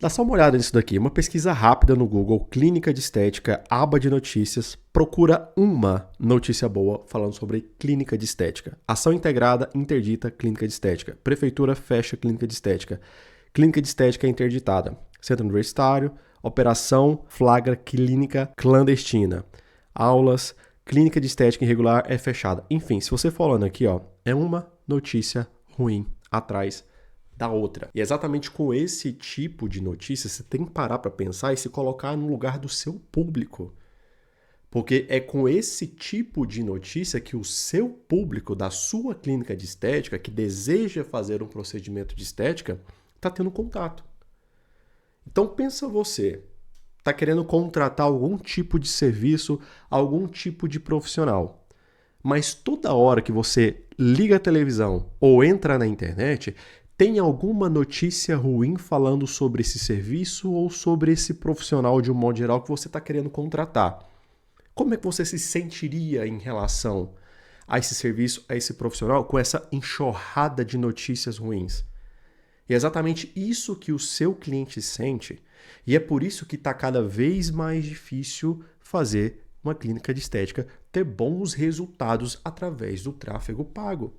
Dá só uma olhada nisso daqui, uma pesquisa rápida no Google, clínica de estética, aba de notícias, procura uma notícia boa falando sobre clínica de estética. Ação integrada, interdita, clínica de estética. Prefeitura fecha clínica de estética. Clínica de estética interditada. Centro universitário, operação flagra clínica clandestina. Aulas, clínica de estética irregular é fechada. Enfim, se você for olhando aqui, ó, é uma notícia ruim atrás da outra. E exatamente com esse tipo de notícia, você tem que parar para pensar e se colocar no lugar do seu público. Porque é com esse tipo de notícia que o seu público da sua clínica de estética, que deseja fazer um procedimento de estética, está tendo contato. Então pensa você, está querendo contratar algum tipo de serviço, algum tipo de profissional. Mas toda hora que você liga a televisão ou entra na internet, tem alguma notícia ruim falando sobre esse serviço ou sobre esse profissional de um modo geral que você está querendo contratar. Como é que você se sentiria em relação a esse serviço, a esse profissional, com essa enxurrada de notícias ruins? E é exatamente isso que o seu cliente sente, e é por isso que está cada vez mais difícil fazer uma clínica de estética ter bons resultados através do tráfego pago.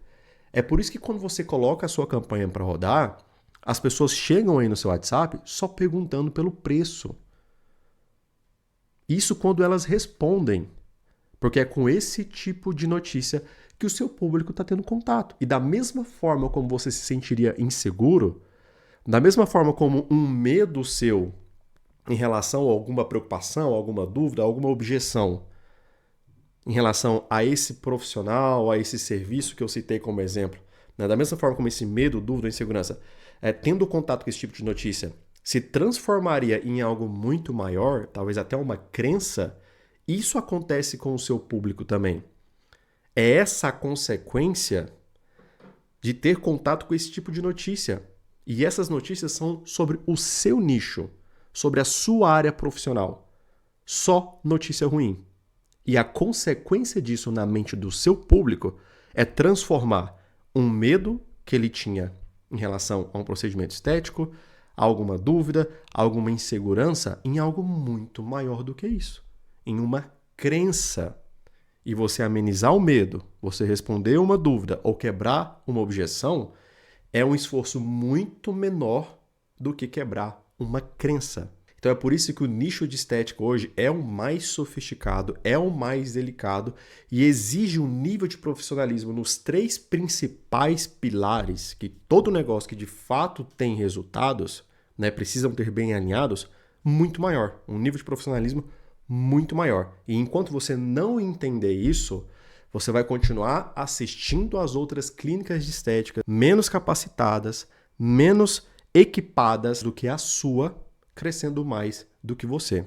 É por isso que quando você coloca a sua campanha para rodar, as pessoas chegam aí no seu WhatsApp só perguntando pelo preço. Isso quando elas respondem, porque é com esse tipo de notícia que o seu público está tendo contato. E da mesma forma como você se sentiria inseguro, da mesma forma como um medo seu em relação a alguma preocupação, alguma dúvida, alguma objeção em relação a esse profissional, a esse serviço que eu citei como exemplo, né? Da mesma forma como esse medo, dúvida, insegurança, tendo contato com esse tipo de notícia, se transformaria em algo muito maior, talvez até uma crença, isso acontece com o seu público também. É essa a consequência de ter contato com esse tipo de notícia. E essas notícias são sobre o seu nicho, sobre a sua área profissional. Só notícia ruim. E a consequência disso na mente do seu público é transformar um medo que ele tinha em relação a um procedimento estético, alguma dúvida, alguma insegurança, em algo muito maior do que isso. Em uma crença. E você amenizar o medo, você responder uma dúvida ou quebrar uma objeção, é um esforço muito menor do que quebrar uma crença. Então é por isso que o nicho de estética hoje é o mais sofisticado, é o mais delicado e exige um nível de profissionalismo nos três principais pilares que todo negócio que de fato tem resultados, né, precisam ter bem alinhados, muito maior. Um nível de profissionalismo muito maior. E enquanto você não entender isso, você vai continuar assistindo às outras clínicas de estética menos capacitadas, menos equipadas do que a sua, crescendo mais do que você.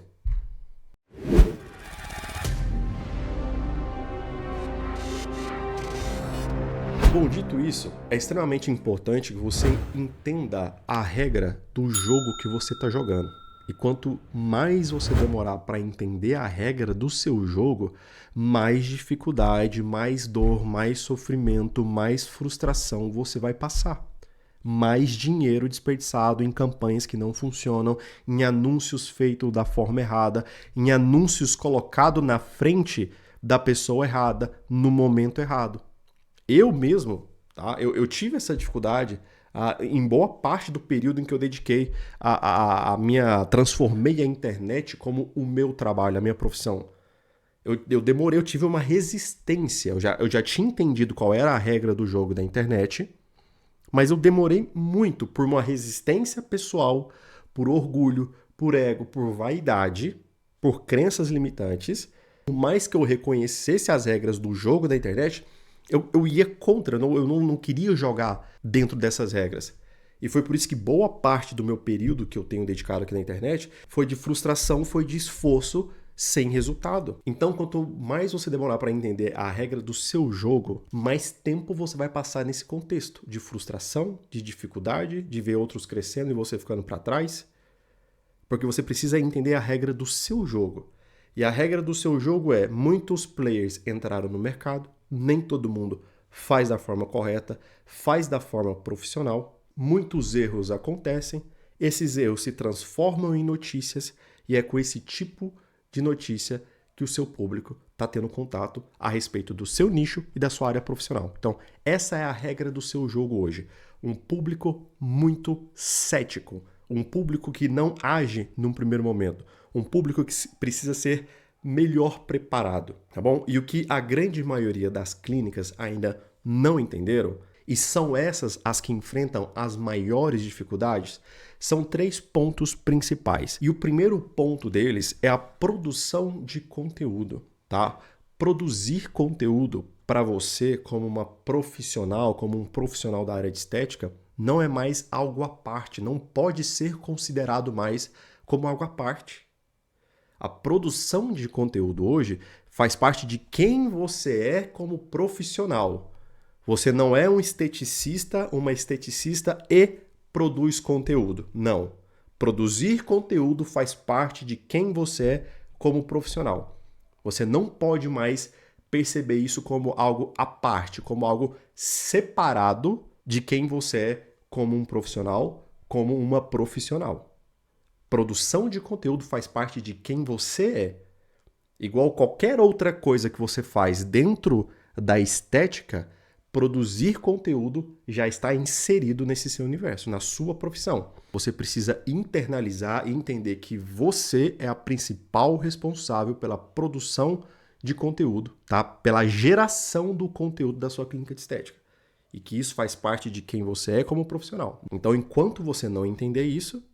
Bom, dito isso, é extremamente importante que você entenda a regra do jogo que você está jogando. E quanto mais você demorar para entender a regra do seu jogo, mais dificuldade, mais dor, mais sofrimento, mais frustração você vai passar. Mais dinheiro desperdiçado em campanhas que não funcionam, em anúncios feitos da forma errada, em anúncios colocados na frente da pessoa errada, no momento errado. Eu mesmo, tá? Eu tive essa dificuldade em boa parte do período em que eu dediquei a minha. Transformei a internet como o meu trabalho, a minha profissão. Eu demorei, eu tive uma resistência. Eu já tinha entendido qual era a regra do jogo da internet, mas eu demorei muito por uma resistência pessoal, por orgulho, por ego, por vaidade, por crenças limitantes. Por mais que eu reconhecesse as regras do jogo da internet, eu ia contra, eu não queria jogar dentro dessas regras. E foi por isso que boa parte do meu período que eu tenho dedicado aqui na internet foi de frustração, foi de esforço sem resultado. Então, quanto mais você demorar para entender a regra do seu jogo, mais tempo você vai passar nesse contexto de frustração, de dificuldade, de ver outros crescendo e você ficando para trás. Porque você precisa entender a regra do seu jogo. E a regra do seu jogo é: muitos players entraram no mercado, nem todo mundo faz da forma correta, faz da forma profissional, muitos erros acontecem, esses erros se transformam em notícias e é com esse tipo de notícia que o seu público está tendo contato a respeito do seu nicho e da sua área profissional. Então, essa é a regra do seu jogo hoje. Um público muito cético, um público que não age num primeiro momento, um público que precisa ser melhor preparado, tá bom? E o que a grande maioria das clínicas ainda não entenderam, e são essas as que enfrentam as maiores dificuldades, são 3 pontos principais. E o primeiro ponto deles é a produção de conteúdo, tá? Produzir conteúdo para você como uma profissional, como um profissional da área de estética, não é mais algo à parte, não pode ser considerado mais como algo à parte. A produção de conteúdo hoje faz parte de quem você é como profissional. Você não é um esteticista, uma esteticista e produz conteúdo. Não. Produzir conteúdo faz parte de quem você é como profissional. Você não pode mais perceber isso como algo à parte, como algo separado de quem você é como um profissional, como uma profissional. Produção de conteúdo faz parte de quem você é. Igual qualquer outra coisa que você faz dentro da estética, produzir conteúdo já está inserido nesse seu universo, na sua profissão. Você precisa internalizar e entender que você é a principal responsável pela produção de conteúdo, tá? Pela geração do conteúdo da sua clínica de estética. E que isso faz parte de quem você é como profissional. Então, enquanto você não entender isso,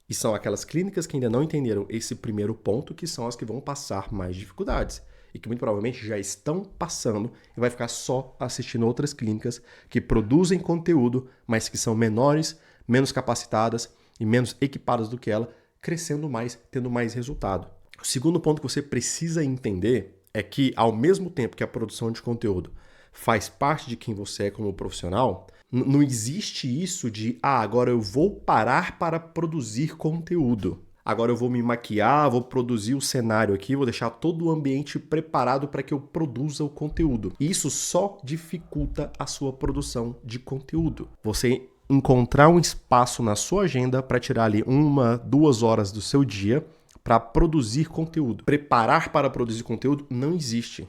e são aquelas clínicas que ainda não entenderam esse primeiro ponto que são as que vão passar mais dificuldades. E que muito provavelmente já estão passando e vai ficar só assistindo outras clínicas que produzem conteúdo, mas que são menores, menos capacitadas e menos equipadas do que ela, crescendo mais, tendo mais resultado. O segundo ponto que você precisa entender é que, ao mesmo tempo que a produção de conteúdo faz parte de quem você é como profissional, não existe isso de, agora eu vou parar para produzir conteúdo. Agora eu vou me maquiar, vou produzir o cenário aqui, vou deixar todo o ambiente preparado para que eu produza o conteúdo. Isso só dificulta a sua produção de conteúdo. Você encontrar um espaço na sua agenda para tirar ali 1, 2 horas do seu dia para produzir conteúdo. Preparar para produzir conteúdo não existe.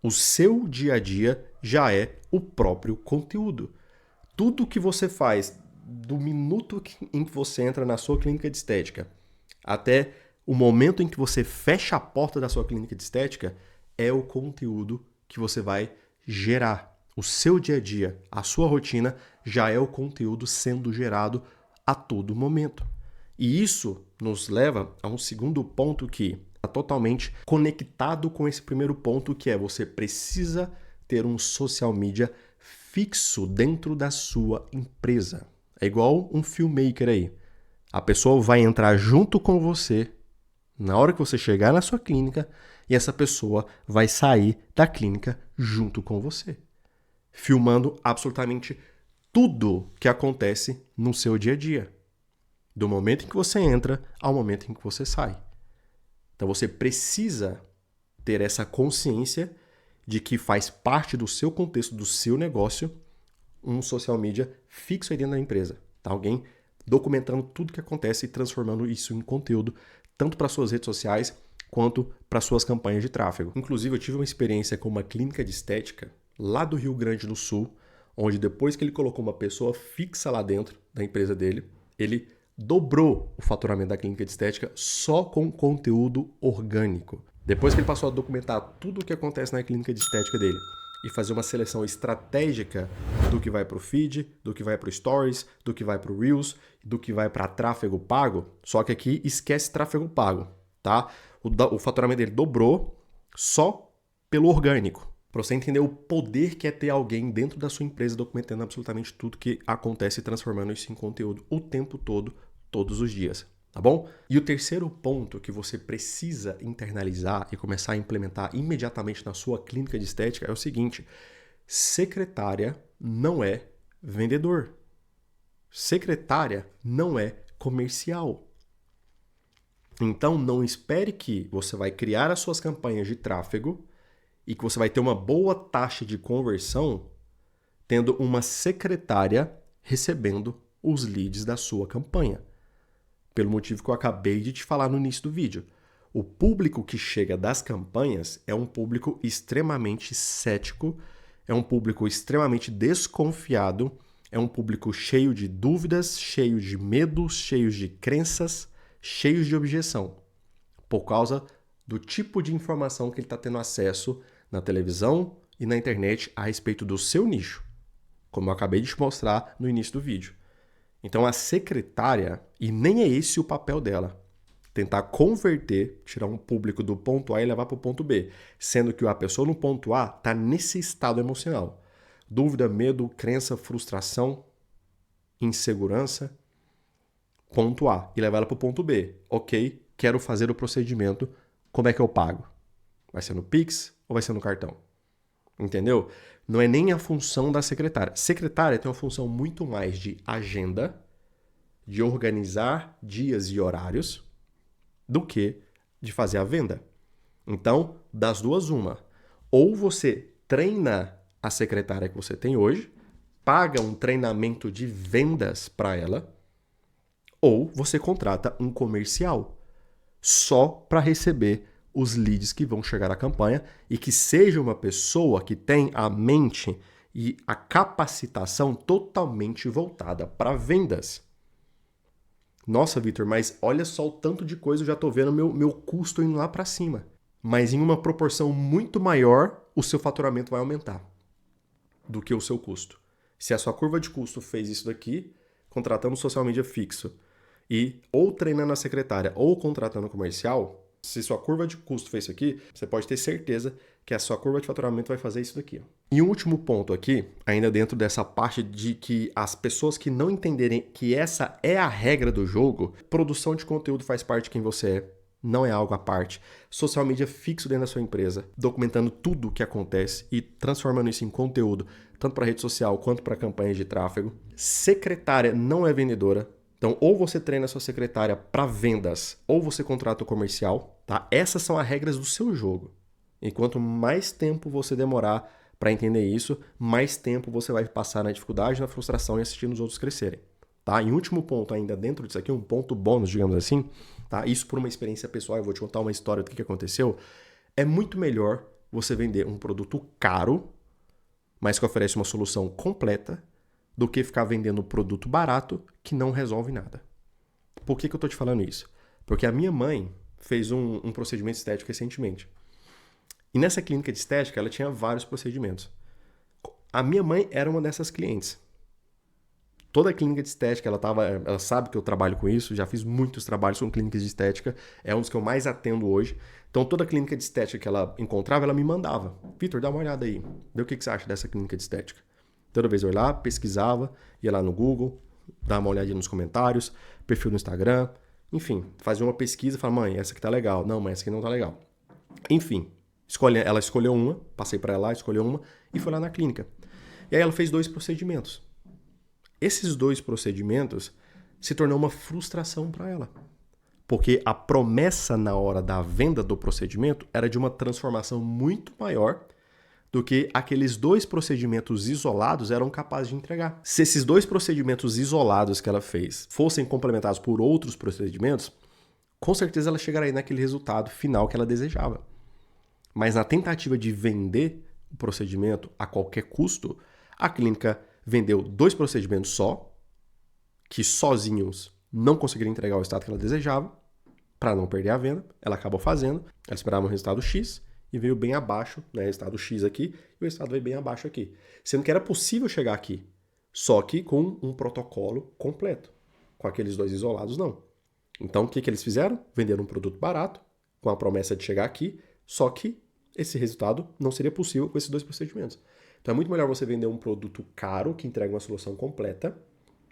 O seu dia a dia já é o próprio conteúdo. Tudo que você faz, do minuto em que você entra na sua clínica de estética até o momento em que você fecha a porta da sua clínica de estética, é o conteúdo que você vai gerar. O seu dia a dia, a sua rotina, já é o conteúdo sendo gerado a todo momento. E isso nos leva a um segundo ponto que está totalmente conectado com esse primeiro ponto, que é você precisa ter um social media fixo dentro da sua empresa. É igual um filmmaker aí. A pessoa vai entrar junto com você na hora que você chegar na sua clínica e essa pessoa vai sair da clínica junto com você, filmando absolutamente tudo que acontece no seu dia a dia, do momento em que você entra ao momento em que você sai. Então você precisa ter essa consciência de que faz parte do seu contexto, do seu negócio, um social media fixo aí dentro da empresa. Tá? Alguém documentando tudo que acontece e transformando isso em conteúdo, tanto para suas redes sociais quanto para suas campanhas de tráfego. Inclusive, eu tive uma experiência com uma clínica de estética lá do Rio Grande do Sul, onde depois que ele colocou uma pessoa fixa lá dentro da empresa dele, ele dobrou o faturamento da clínica de estética só com conteúdo orgânico. Depois que ele passou a documentar tudo o que acontece na clínica de estética dele e fazer uma seleção estratégica do que vai para o feed, do que vai para o stories, do que vai para o reels, do que vai para tráfego pago, só que aqui esquece tráfego pago, tá? O faturamento dele dobrou só pelo orgânico. Para você entender o poder que é ter alguém dentro da sua empresa documentando absolutamente tudo que acontece e transformando isso em conteúdo o tempo todo, todos os dias. Tá bom? E o terceiro ponto que você precisa internalizar e começar a implementar imediatamente na sua clínica de estética é o seguinte: secretária não é vendedor. Secretária não é comercial. Então não espere que você vai criar as suas campanhas de tráfego e que você vai ter uma boa taxa de conversão tendo uma secretária recebendo os leads da sua campanha. Pelo motivo que eu acabei de te falar no início do vídeo. O público que chega das campanhas é um público extremamente cético, é um público extremamente desconfiado, é um público cheio de dúvidas, cheio de medos, cheio de crenças, cheio de objeção, por causa do tipo de informação que ele está tendo acesso na televisão e na internet a respeito do seu nicho, como eu acabei de te mostrar no início do vídeo. Então a secretária, e nem é esse o papel dela, tentar converter, tirar um público do ponto A e levar para o ponto B, sendo que a pessoa no ponto A está nesse estado emocional. Dúvida, medo, crença, frustração, insegurança, ponto A, e levar ela para o ponto B. Ok, quero fazer o procedimento, como é que eu pago? Vai ser no Pix ou vai ser no cartão? Entendeu? Não é nem a função da secretária. Secretária tem uma função muito mais de agenda, de organizar dias e horários, do que de fazer a venda. Então, das duas, uma. Ou você treina a secretária que você tem hoje, paga um treinamento de vendas para ela, ou você contrata um comercial só para receber os leads que vão chegar à campanha e que seja uma pessoa que tem a mente e a capacitação totalmente voltada para vendas. Nossa, Vitor, mas olha só o tanto de coisa eu já estou vendo meu custo indo lá para cima. Mas em uma proporção muito maior, o seu faturamento vai aumentar do que o seu custo. Se a sua curva de custo fez isso daqui, contratando social media fixo e ou treinando a secretária ou contratando comercial, se sua curva de custo fez isso aqui, você pode ter certeza que a sua curva de faturamento vai fazer isso daqui. E um último ponto aqui, ainda dentro dessa parte de que as pessoas que não entenderem que essa é a regra do jogo, produção de conteúdo faz parte de quem você é, não é algo à parte. Social media fixo dentro da sua empresa, documentando tudo o que acontece e transformando isso em conteúdo, tanto para rede social quanto para campanhas de tráfego. Secretária não é vendedora. Então, ou você treina a sua secretária para vendas, ou você contrata o comercial, tá? Essas são as regras do seu jogo. E quanto mais tempo você demorar para entender isso, mais tempo você vai passar na dificuldade, na frustração e assistindo os outros crescerem, tá? E último ponto ainda dentro disso aqui, um ponto bônus, digamos assim, tá? Isso por uma experiência pessoal, eu vou te contar uma história do que aconteceu. É muito melhor você vender um produto caro, mas que oferece uma solução completa, do que ficar vendendo um produto barato que não resolve nada. Por que eu estou te falando isso? Porque a minha mãe fez um procedimento estético recentemente. E nessa clínica de estética, ela tinha vários procedimentos. A minha mãe era uma dessas clientes. Toda a clínica de estética, ela sabe que eu trabalho com isso, já fiz muitos trabalhos com clínicas de estética, é um dos que eu mais atendo hoje. Então, toda clínica de estética que ela encontrava, ela me mandava. Vitor, dá uma olhada aí, vê o que você acha dessa clínica de estética. Toda vez eu ia lá, pesquisava, ia lá no Google, dava uma olhadinha nos comentários, perfil no Instagram, enfim, fazia uma pesquisa e falava, mãe, essa aqui tá legal. Não, mãe, essa aqui não tá legal. Enfim, ela escolheu uma, passei para ela, escolheu uma e foi lá na clínica. E aí ela fez 2 procedimentos. Esses 2 procedimentos se tornou uma frustração para ela. Porque a promessa na hora da venda do procedimento era de uma transformação muito maior do que aqueles 2 procedimentos isolados eram capazes de entregar. Se esses 2 procedimentos isolados que ela fez fossem complementados por outros procedimentos, com certeza ela chegaria naquele resultado final que ela desejava. Mas na tentativa de vender o procedimento a qualquer custo, a clínica vendeu 2 procedimentos só, que sozinhos não conseguiriam entregar o resultado que ela desejava, para não perder a venda. Ela acabou fazendo, ela esperava um resultado X, e veio bem abaixo, né, o resultado X aqui, e o resultado veio bem abaixo aqui. Sendo que era possível chegar aqui, só que com um protocolo completo. Com aqueles 2 isolados, não. Então, o que eles fizeram? Venderam um produto barato, com a promessa de chegar aqui, só que esse resultado não seria possível com esses 2 procedimentos. Então, é muito melhor você vender um produto caro, que entrega uma solução completa,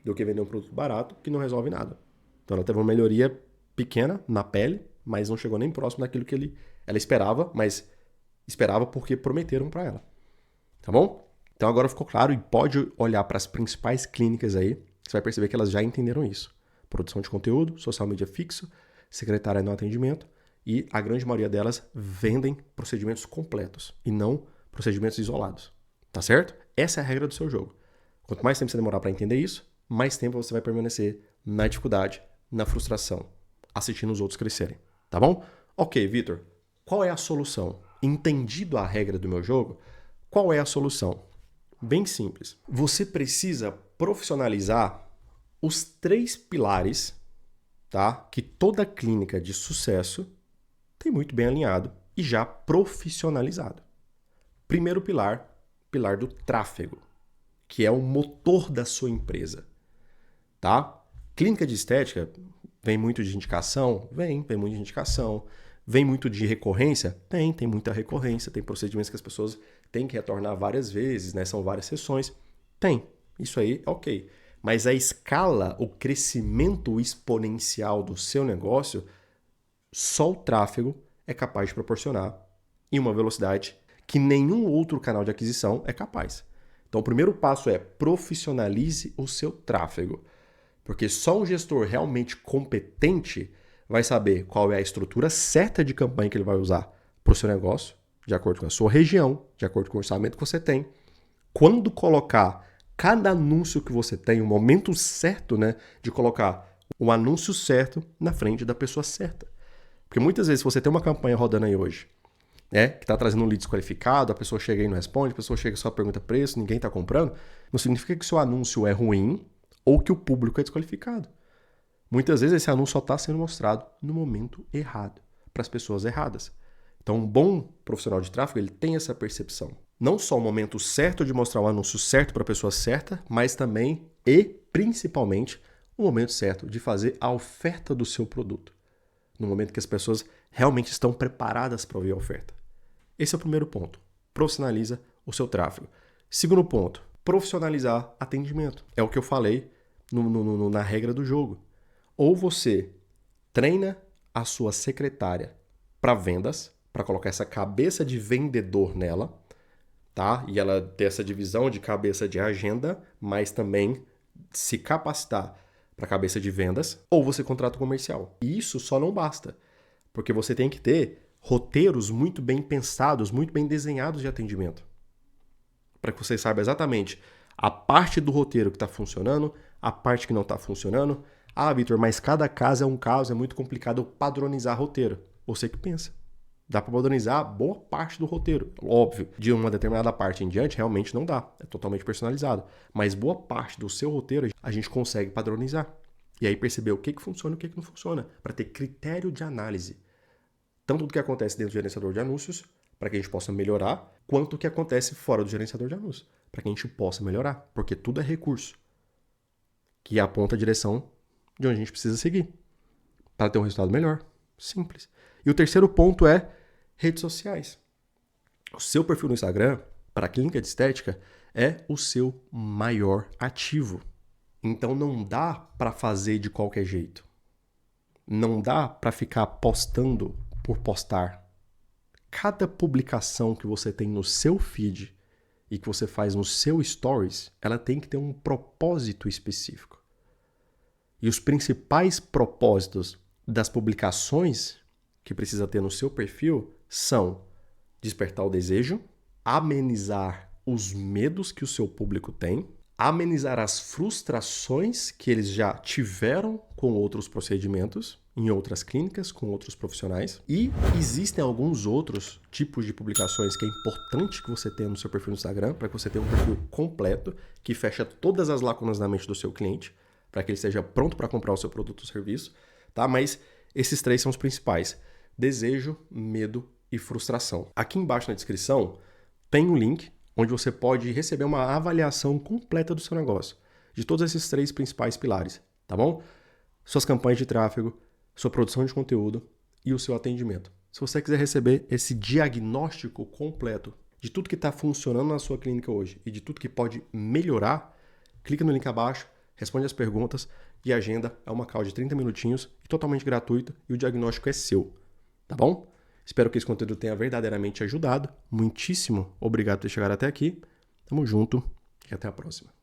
do que vender um produto barato, que não resolve nada. Então, ela teve uma melhoria pequena na pele, mas não chegou nem próximo daquilo que ela esperava, mas esperava porque prometeram para ela. Tá bom? Então agora ficou claro e pode olhar para as principais clínicas aí, você vai perceber que elas já entenderam isso. Produção de conteúdo, social media fixo, secretária no atendimento e a grande maioria delas vendem procedimentos completos e não procedimentos isolados. Tá certo? Essa é a regra do seu jogo. Quanto mais tempo você demorar para entender isso, mais tempo você vai permanecer na dificuldade, na frustração, assistindo os outros crescerem, tá bom? Ok, Vitor, qual é a solução? Entendido a regra do meu jogo, qual é a solução? Bem simples. Você precisa profissionalizar os 3 pilares, tá? Que toda clínica de sucesso tem muito bem alinhado e já profissionalizado. Primeiro pilar, pilar do tráfego, que é o motor da sua empresa, tá? Clínica de estética vem muito de indicação? Vem muito de indicação. Vem muito de recorrência? Tem muita recorrência. Tem procedimentos que as pessoas têm que retornar várias vezes, né? São várias sessões. Tem. Isso aí é ok. Mas a escala, o crescimento exponencial do seu negócio, só o tráfego é capaz de proporcionar em uma velocidade que nenhum outro canal de aquisição é capaz. Então, o primeiro passo é profissionalize o seu tráfego. Porque só um gestor realmente competente vai saber qual é a estrutura certa de campanha que ele vai usar para o seu negócio, de acordo com a sua região, de acordo com o orçamento que você tem. Quando colocar cada anúncio que você tem, o momento certo, né, de colocar o anúncio certo na frente da pessoa certa. Porque muitas vezes você tem uma campanha rodando aí hoje, né, que está trazendo um lead desqualificado, a pessoa chega e não responde, a pessoa chega e só pergunta preço, ninguém está comprando, não significa que o seu anúncio é ruim ou que o público é desqualificado. Muitas vezes esse anúncio só está sendo mostrado no momento errado, para as pessoas erradas. Então, um bom profissional de tráfego ele tem essa percepção. Não só o momento certo de mostrar o anúncio certo para a pessoa certa, mas também e principalmente o momento certo de fazer a oferta do seu produto. No momento que as pessoas realmente estão preparadas para ouvir a oferta. Esse é o primeiro ponto. Profissionaliza o seu tráfego. Segundo ponto, profissionalizar atendimento. É o que eu falei na regra do jogo. Ou você treina a sua secretária para vendas, para colocar essa cabeça de vendedor nela, tá? E ela ter essa divisão de cabeça de agenda, mas também se capacitar para cabeça de vendas, ou você contrata um comercial. E isso só não basta, porque você tem que ter roteiros muito bem pensados, muito bem desenhados de atendimento, para que você saiba exatamente a parte do roteiro que está funcionando, a parte que não está funcionando. Ah, Vitor, mas cada caso é um caso, é muito complicado padronizar roteiro. Você que pensa. Dá para padronizar boa parte do roteiro. Óbvio, de uma determinada parte em diante, realmente não dá. É totalmente personalizado. Mas boa parte do seu roteiro a gente consegue padronizar. E aí perceber o que funciona e o que não funciona. Para ter critério de análise. Tanto do que acontece dentro do gerenciador de anúncios, para que a gente possa melhorar, quanto o que acontece fora do gerenciador de anúncios, para que a gente possa melhorar. Porque tudo é recurso que aponta a direção de onde a gente precisa seguir para ter um resultado melhor. Simples. E o terceiro ponto é redes sociais. O seu perfil no Instagram, para a clínica de estética, é o seu maior ativo. Então não dá para fazer de qualquer jeito. Não dá para ficar postando por postar. Cada publicação que você tem no seu feed e que você faz no seu stories, ela tem que ter um propósito específico. E os principais propósitos das publicações que precisa ter no seu perfil são despertar o desejo, amenizar os medos que o seu público tem, amenizar as frustrações que eles já tiveram com outros procedimentos, em outras clínicas, com outros profissionais. E existem alguns outros tipos de publicações que é importante que você tenha no seu perfil no Instagram, para que você tenha um perfil completo, que fecha todas as lacunas na mente do seu cliente, para que ele esteja pronto para comprar o seu produto ou serviço, tá? Mas esses 3 são os principais: desejo, medo e frustração. Aqui embaixo na descrição tem um link onde você pode receber uma avaliação completa do seu negócio, de todos esses 3 principais pilares, tá bom? Suas campanhas de tráfego, sua produção de conteúdo e o seu atendimento. Se você quiser receber esse diagnóstico completo de tudo que está funcionando na sua clínica hoje e de tudo que pode melhorar, clica no link abaixo, responde as perguntas e agenda é uma call de 30 minutinhos e totalmente gratuita e o diagnóstico é seu, tá bom? Espero que esse conteúdo tenha verdadeiramente ajudado. Muitíssimo obrigado por ter chegado até aqui. Tamo junto e até a próxima.